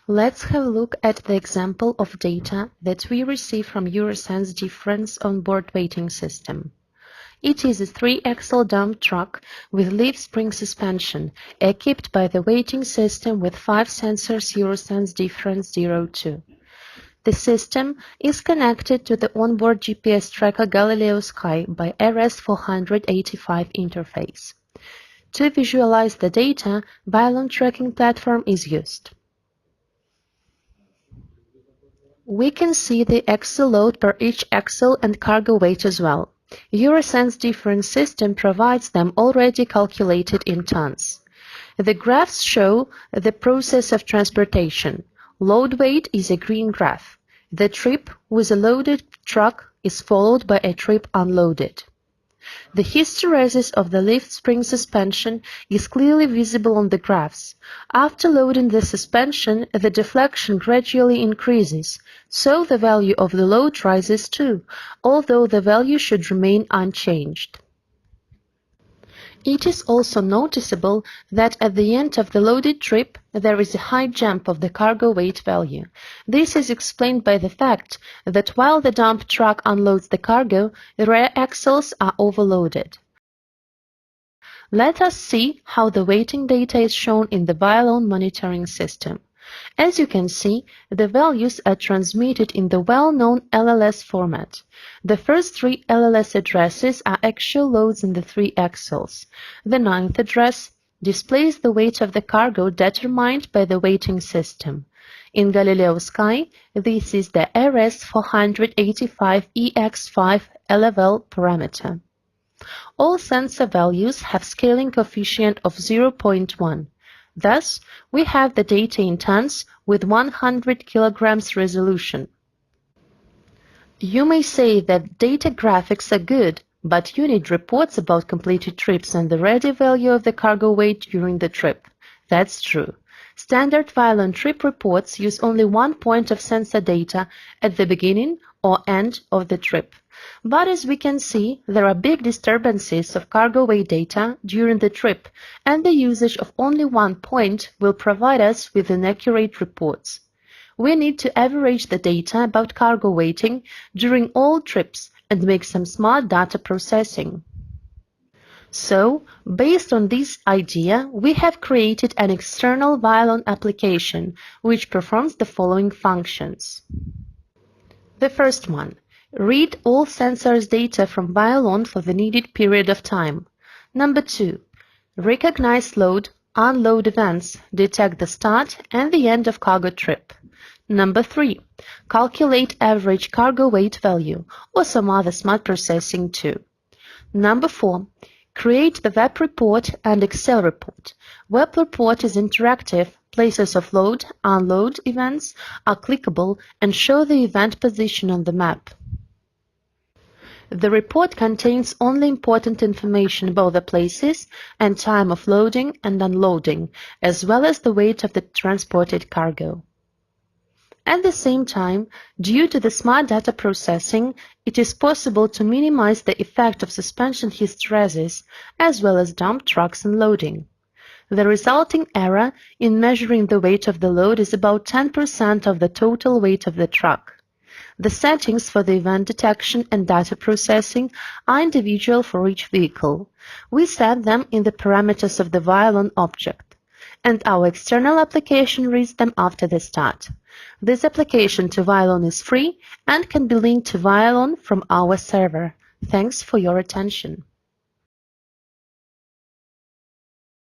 Let's have a look at the example of data that we receive from Eurosens Difference onboard weighting system. It is a 3-axle dump truck with leaf spring suspension, equipped by the weighting system with 5 sensors Eurosens Difference 02. The system is connected to the onboard GPS tracker Galileosky by RS485 interface. To visualize the data, Wialon tracking platform is used. We can see the axle load per each axle and cargo weight as well. Eurosens Difference system provides them already calculated in tons. The graphs show the process of transportation. Load weight is a green graph. The trip with a loaded truck is followed by a trip unloaded. The hysteresis of the leaf spring suspension is clearly visible on the graphs. After loading the suspension, the deflection gradually increases, so the value of the load rises too, although the value should remain unchanged. It is also noticeable that at the end of the loaded trip, there is a high jump of the cargo weight value. This is explained by the fact that while the dump truck unloads the cargo, the rear axles are overloaded. Let us see how the weighting data is shown in the Wialon monitoring system. As you can see, the values are transmitted in the well-known LLS format. The first 3 LLS addresses are actual loads in the 3 axles. The 9th address displays the weight of the cargo determined by the weighting system. In Galileosky, this is the RS485EX5 LFL parameter. All sensor values have scaling coefficient of 0.1. Thus, we have the data in tons with 100 kilograms resolution. You may say that data graphics are good, but you need reports about completed trips and the ready value of the cargo weight during the trip. That's true. Standard Wialon trip reports use only one point of sensor data at the beginning or end of the trip. But as we can see, there are big disturbances of cargo weight data during the trip, and the usage of only one point will provide us with inaccurate reports. We need to average the data about cargo weighting during all trips and make some smart data processing. So, based on this idea, we have created an external Wialon application which performs the following functions. The first one. Read all sensors data from Wialon for the needed period of time. Number 2. Recognize load, unload events, detect the start and the end of cargo trip. Number 3. Calculate average cargo weight value or some other smart processing too. Number 4. Create the web report and Excel report. Web report is interactive. Places of load, unload events are clickable and show the event position on the map. The report contains only important information about the places and time of loading and unloading, as well as the weight of the transported cargo. At the same time, due to the smart data processing, it is possible to minimize the effect of suspension hysteresis, as well as dump trucks and loading. The resulting error in measuring the weight of the load is about 10% of the total weight of the truck. The settings for the event detection and data processing are individual for each vehicle. We set them in the parameters of the Wialon object, and our external application reads them after the start. This application to Wialon is free and can be linked to Wialon from our server. Thanks for your attention.